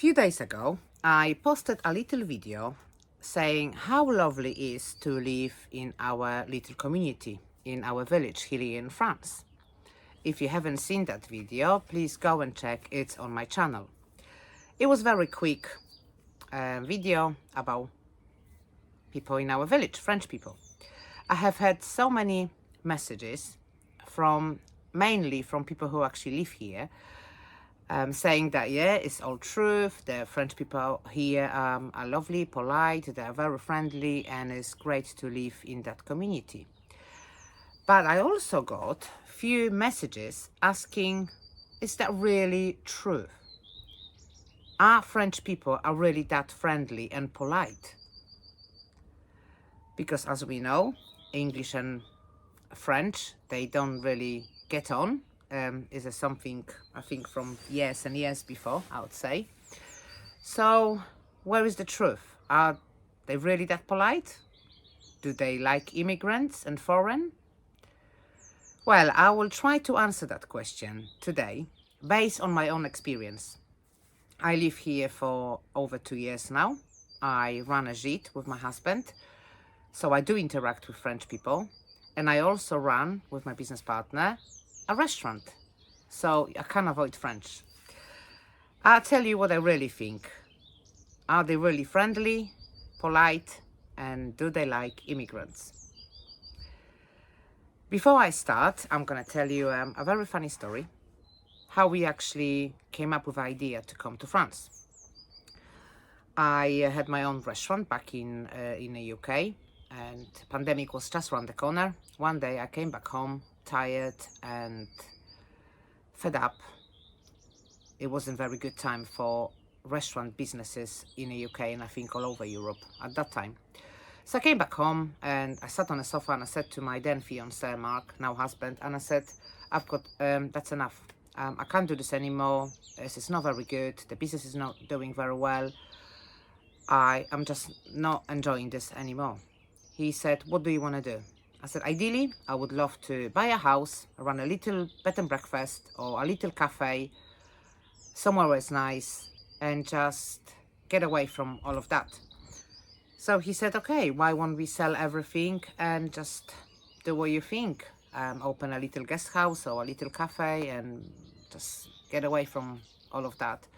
Few days ago, I posted a little video saying how lovely it is to live in our little community, in our village here in France. If you haven't seen that video, please go and check it on my channel. It was very quick video about people in our village, French people. I have had so many messages mainly from people who actually live here, saying that, yeah, it's all truth. The French people here are lovely, polite, they are very friendly, and it's great to live in that community. But I also got few messages asking, is that really true? Are French people really that friendly and polite? Because as we know, English and French, they don't really get on. Is something, I think, from years and years before, I would say. So, where is the truth? Are they really that polite? Do they like immigrants and foreign? Well, I will try to answer that question today, based on my own experience. I live here for over 2 years now. I run a gîte with my husband, so I do interact with French people. And I also run, with my business partner, a restaurant, so I can't avoid French. I'll tell you what I really think. Are they really friendly, polite, and do they like immigrants? Before I start, I'm gonna tell you a very funny story, how we actually came up with the idea to come to France. I had my own restaurant back in the UK, and pandemic was just around the corner. One day I came back home tired and fed up. It wasn't very good time for restaurant businesses in the UK, and I think all over Europe at that time. So I came back home and I sat on a sofa and I said to my then fiancé Mark, now husband, and I said, I've got that's enough. I can't do this anymore. It's not very good. The business is not doing very well. I'm just not enjoying this anymore. He said, what do you want to do? I said, ideally, I would love to buy a house, run a little bed and breakfast or a little cafe, somewhere where it's nice, and just get away from all of that. So he said, okay, why won't we sell everything and just do what you think? Open a little guest house or a little cafe and just get away from all of that.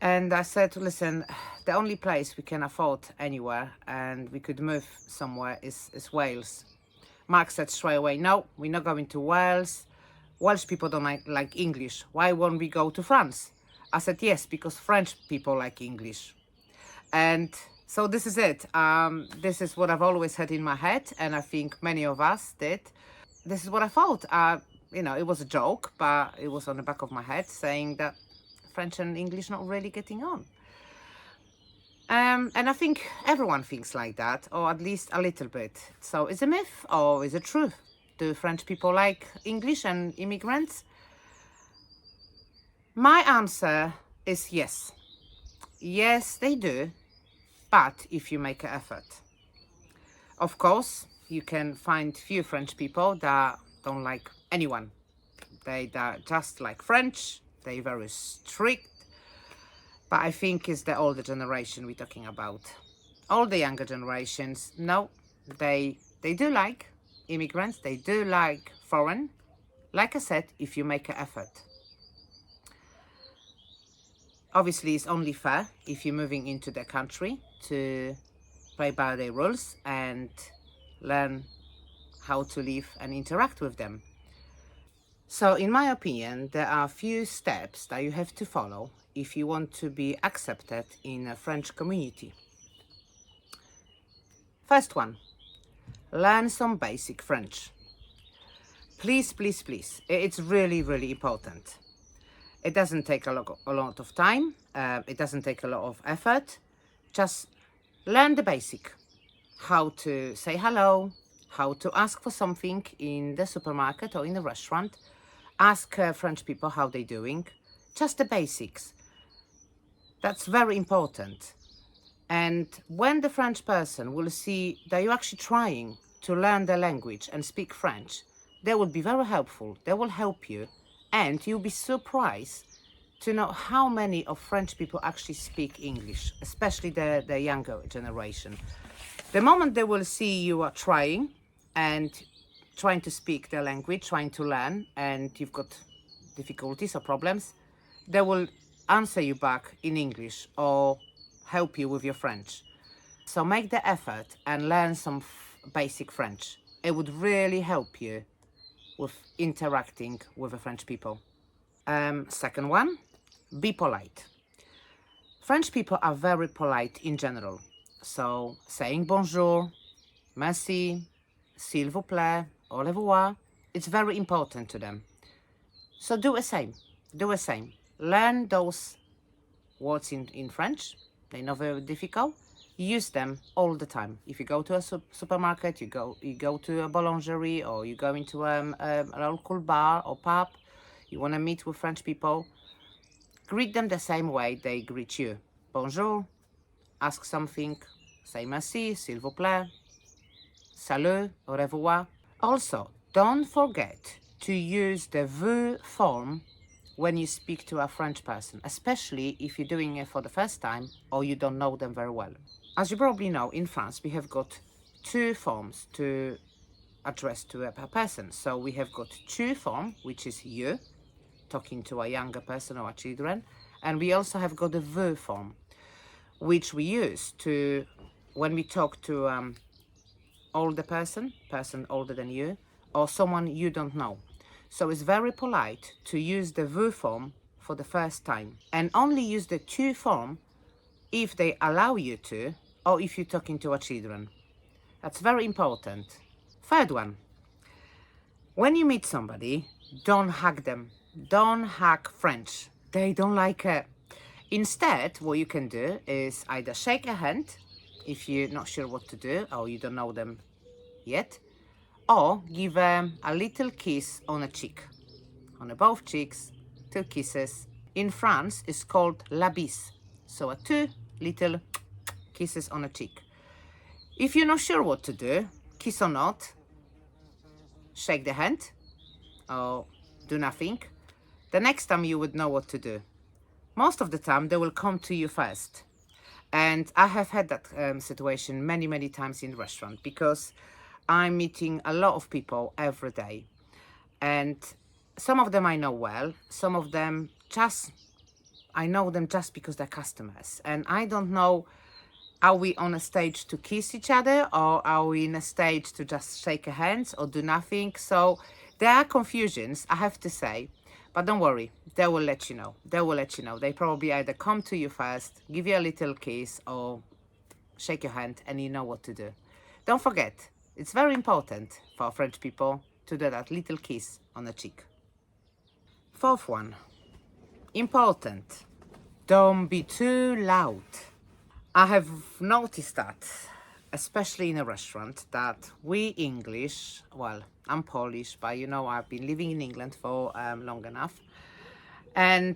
And I said, listen, the only place we can afford anywhere and we could move somewhere is Wales. Mark said straight away, no, we're not going to Wales. Welsh people don't like English. Why won't we go to France? I said, yes, because French people like English. And so this is it. This is what I've always had in my head, and I think many of us did. This is what I thought. It was a joke, but it was on the back of my head, saying that French and English not really getting on. And I think everyone thinks like that, or at least a little bit. So is it a myth or is it truth? Do French people like English and immigrants? My answer is yes. Yes, they do, but if you make an effort. Of course, you can find few French people that don't like anyone. They just like French. They're very strict, but I think it's the older generation we're talking about. All the younger generations, no, they do like immigrants, they do like foreign. Like I said, if you make an effort. Obviously, it's only fair if you're moving into the country to play by their rules and learn how to live and interact with them. So in my opinion, there are a few steps that you have to follow if you want to be accepted in a French community. First one, learn some basic French. Please, please, please. It's really, really important. It doesn't take a lot of time. It doesn't take a lot of effort. Just learn the basic. How to say hello, how to ask for something in the supermarket or in the restaurant. Ask French people how they're doing. Just the basics. That's very important. And when the French person will see that you're actually trying to learn the language and speak French, they will be very helpful. They will help you, and you'll be surprised to know how many of French people actually speak English, especially the younger generation. The moment they will see you are trying and trying to speak their language, trying to learn, and you've got difficulties or problems, they will answer you back in English or help you with your French. So make the effort and learn some basic French. It would really help you with interacting with the French people. Second one, be polite. French people are very polite in general. So saying bonjour, merci, s'il vous plaît, au revoir, it's very important to them. So do the same. Do the same. Learn those words in French. They're not very difficult. Use them all the time. If you go to a supermarket, you go to a boulangerie, or you go into a local bar or pub, you want to meet with French people, greet them the same way they greet you. Bonjour, ask something, say merci, s'il vous plaît, salut, au revoir. Also, don't forget to use the vous form when you speak to a French person, especially if you're doing it for the first time or you don't know them very well. As you probably know, in France, we have got two forms to address to a person. So we have got tu form, which is you, talking to a younger person or a children. And we also have got the vous form, which we use to, when we talk to older person older than you, or someone you don't know. So it's very polite to use the vous form for the first time, and only use the tu form if they allow you to, or if you're talking to a children. That's very important. Third one, when you meet somebody, don't hug them. Don't hug French. They don't like it. Instead, what you can do is either shake a hand if you're not sure what to do or you don't know them yet, or give them a little kiss on a cheek, on both cheeks, 2 kisses. In France, it's called la bise, so 2 little kisses on a cheek. If you're not sure what to do, kiss or not, shake the hand or do nothing, the next time you would know what to do. Most of the time, they will come to you first. And I have had that situation many times in the restaurant, because I'm meeting a lot of people every day. And some of them I know well, some of them I know them just because they're customers. And I don't know, are we on a stage to kiss each other, or are we in a stage to just shake hands or do nothing? So there are confusions, I have to say. But don't worry, they will let you know. They will let you know. They probably either come to you first, give you a little kiss, or shake your hand, and you know what to do. Don't forget, it's very important for French people to do that little kiss on the cheek. Fourth one, important, don't be too loud. I have noticed that, especially in a restaurant, that we English, well, I'm Polish, but you know, I've been living in England for long enough. And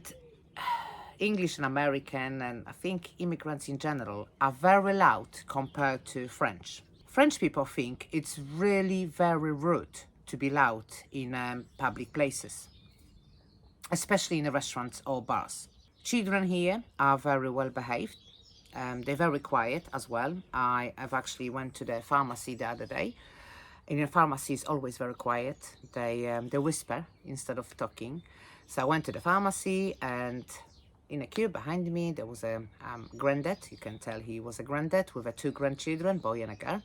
English and American, and I think immigrants in general, are very loud compared to French. French people think it's really very rude to be loud in public places, especially in restaurants or bars. Children here are very well behaved. They're very quiet as well. I've actually went to the pharmacy the other day. In a pharmacy, it's always very quiet. They whisper instead of talking. So I went to the pharmacy, and in a queue behind me, there was a granddad. You can tell he was a granddad with 2 grandchildren, boy and a girl.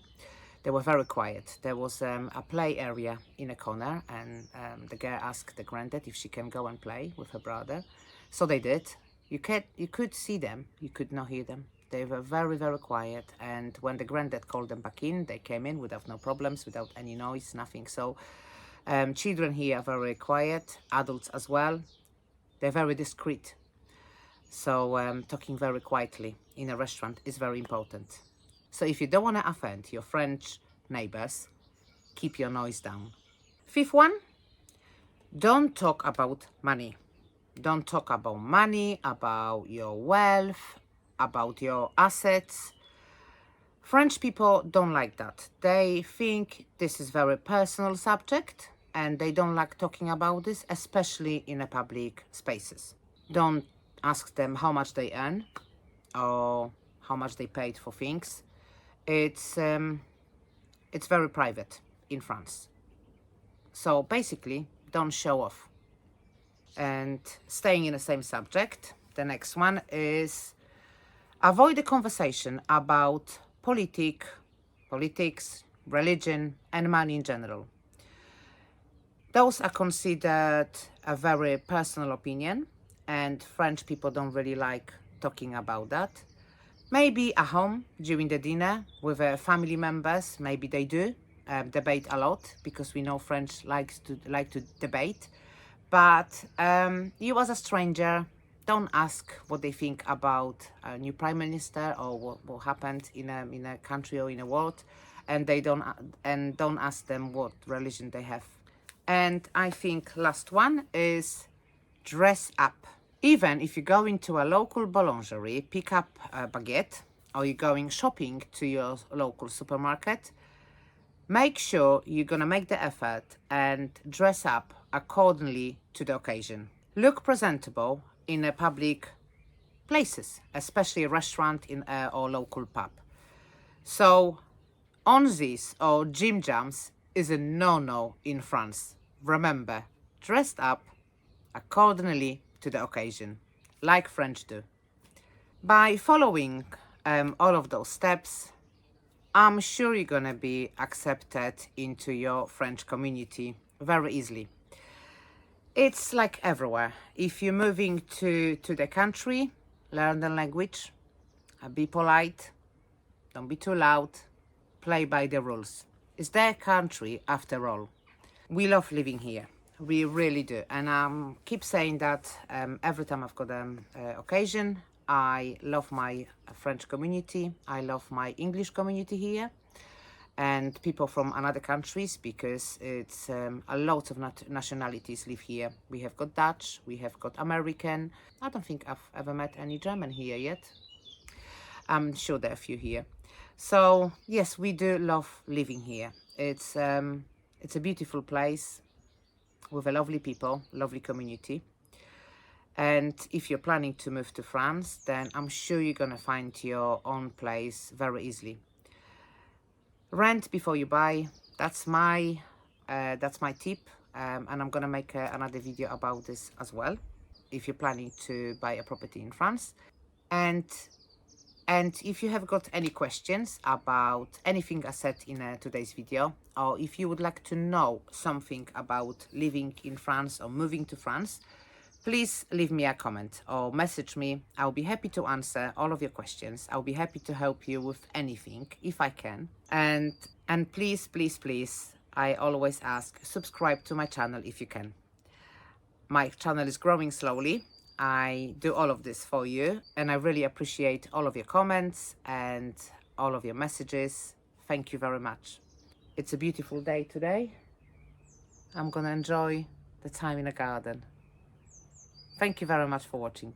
They were very quiet. There was a play area in a corner, and the girl asked the granddad if she can go and play with her brother. So they did. You could see them, you could not hear them. They were very quiet, and when the granddad called them back in, they came in without no problems, without any noise, nothing. So children here are very quiet, adults as well. They're very discreet. So talking very quietly in a restaurant is very important. So if you don't want to offend your French neighbors, keep your noise down. Fifth one, don't talk about money. Don't talk about money, about your wealth, about your assets. French people don't like that. They think this is very personal subject, and they don't like talking about this, especially in a public spaces. Don't ask them how much they earn or how much they paid for things. It's very private in France. So basically, don't show off. And staying in the same subject, the next one is avoid the conversation about politics, religion, and money in general. Those are considered a very personal opinion, and French people don't really like talking about that. Maybe at home during the dinner with family members, maybe they do debate a lot, because we know French like to debate. But you as a stranger, don't ask what they think about a new prime minister or what happened in a country or in a world, and don't ask them what religion they have. And I think last one is dress up. Even if you go into a local boulangerie, pick up a baguette, or you're going shopping to your local supermarket, make sure you're gonna make the effort and dress up accordingly to the occasion. Look presentable in a public places, especially a restaurant in or local pub. So onesies or gym jams is a no-no in France. Remember, dressed up accordingly to the occasion, like French do. By following all of those steps, I'm sure you're gonna be accepted into your French community very easily. It's like everywhere. If you're moving to the country, learn the language, be polite, don't be too loud, play by the rules. It's their country after all. We love living here. We really do. And I keep saying that every time I've got an occasion. I love my French community. I love my English community here. And people from other countries, because it's a lot of nationalities live here. We have got Dutch, we have got American. I don't think I've ever met any German here yet. I'm sure there are a few here. So yes, we do love living here. It's a beautiful place with a lovely people, lovely community. And if you're planning to move to France, then I'm sure you're gonna find your own place very easily. Rent before you buy. That's my tip, and I'm gonna make another video about this as well, if you're planning to buy a property in France. And if you have got any questions about anything I said in today's video, or if you would like to know something about living in France or moving to France, please leave me a comment or message me. I'll be happy to answer all of your questions. I'll be happy to help you with anything if I can. And please, please, please, I always ask, subscribe to my channel if you can. My channel is growing slowly. I do all of this for you, and I really appreciate all of your comments and all of your messages. Thank you very much. It's a beautiful day today. I'm gonna enjoy the time in the garden. Thank you very much for watching.